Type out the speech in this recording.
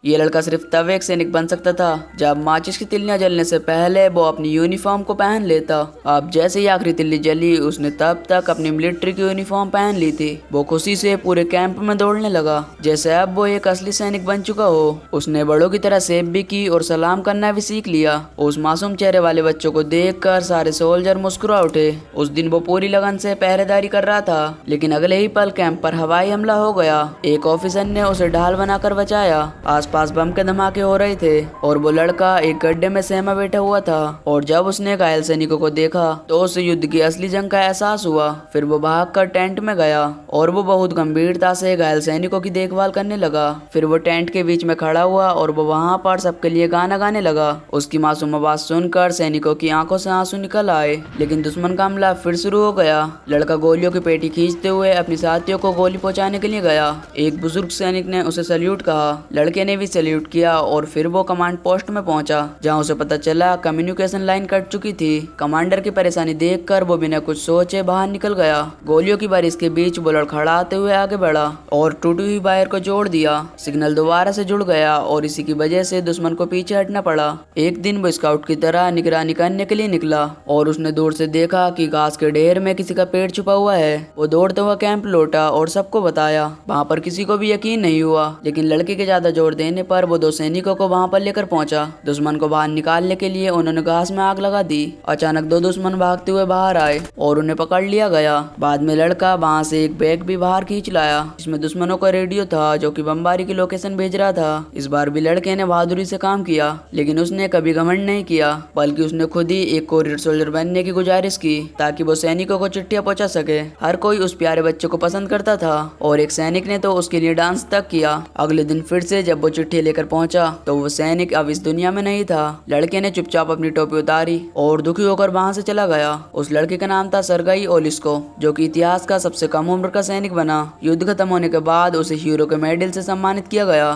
ये लड़का सिर्फ तब एक सैनिक बन सकता था जब माचिस की तिल्लियां जलने से पहले वो अपनी यूनिफॉर्म को पहन लेता। अब जैसे ही आखिरी तिल्ली जली उसने तब तक अपनी मिलिट्री की यूनिफॉर्म पहन ली थी। वो खुशी से पूरे कैंप में दौड़ने लगा जैसे अब वो एक असली सैनिक बन चुका हो। उसने बड़ों की तरह सेब भी की और सलाम करना भी सीख लिया। उस मासूम चेहरे वाले बच्चों को देखकर सारे सोल्जर मुस्कुरा उठे। उस दिन वो पूरी लगन से पहरेदारी कर रहा था, लेकिन अगले ही पल कैंप पर हवाई हमला हो गया। एक ऑफिसर ने उसे ढाल बनाकर बचाया। आसपास बम के धमाके हो रहे थे और वो लड़का एक गड्ढे में सहमा बैठा हुआ था। और जब उसने घायल सैनिकों को देखा तो उसे युद्ध की असली जंग का एहसास हुआ। फिर वो भागकर टेंट में गया और वो बहुत गंभीरता से घायल सैनिकों की देखभाल करने लगा। फिर वो टेंट के बीच में खड़ा हुआ और वो वहां पर सबके लिए गाना गाने लगा। उसकी मासूम आवाज सुनकर सैनिकों की आंखों से आंसू निकल आए। लेकिन दुश्मन का हमला फिर शुरू हो गया। लड़का गोलियों की पेटी खींचते हुए अपने साथियों को गोली पहुंचाने के लिए गया। एक बुजुर्ग सैनिक ने उसे सल्यूट कहा। लड़के ने भी सल्यूट किया और फिर वो कमांड पोस्ट में पहुंचा, जहां उसे पता चला कम्युनिकेशन लाइन कट चुकी थी। कमांडर की परेशानी देखकर वो बिना कुछ सोचे बाहर निकल गया। गोलियों की बारिश के बीच वो लड़खड़ाते हुए आगे बढ़ा और टूटी हुई वायर को जोड़ दिया। सिग्नल दोबारा से जुड़ गया और इसी की वजह से दुश्मन को पीछे हटना पड़ा। एक दिन वो स्काउट की तरह निगरानी करने के लिए निकला और उसने दूर से देखा कि घास के ढेर में किसी का पेड़ छुपा हुआ है। वो दौड़ते हुए कैंप लौटा और सबको बताया। वहाँ पर किसी को भी यकीन नहीं हुआ, लेकिन लड़के के ज्यादा जोर देने पर वो दो सैनिकों को वहाँ पर लेकर पहुंचा। दुश्मन को बाहर निकालने के लिए उन्होंने घास में आग लगा दी। अचानक दो दुश्मन भागते हुए बाहर आए और उन्हें पकड़ लिया गया। बाद में लड़का वहाँ से एक बैग भी बाहर खींच लाया, जिसमें दुश्मनों का रेडियो था जो कि बमबारी की लोकेशन भेज रहा था। इस बार भी लड़के ने बहादुरी से काम किया, लेकिन उसने कभी घमंड नहीं किया, बल्कि उसने खुद ही एक कोरियर सोल्जर बनने की गुजारिश की ताकि वो सैनिकों को चिट्ठियां पहुंचा सके। हर कोई उस प्यारे बच्चे को पसंद करता था और एक सैनिक ने तो उसके लिए डांस तक किया। अगले दिन फिर से जब वो चिट्ठी लेकर पहुंचा तो वो सैनिक अब इस दुनिया में नहीं था। लड़के ने चुपचाप अपनी टोपी उतारी और दुखी होकर वहां से चला गया। उस लड़के का नाम था सरगई ओलिस्को, जो कि इतिहास का सबसे कम उम्र का सैनिक बना। युद्ध खत्म होने के बाद उसे हीरो के मेडल से सम्मानित किया गया।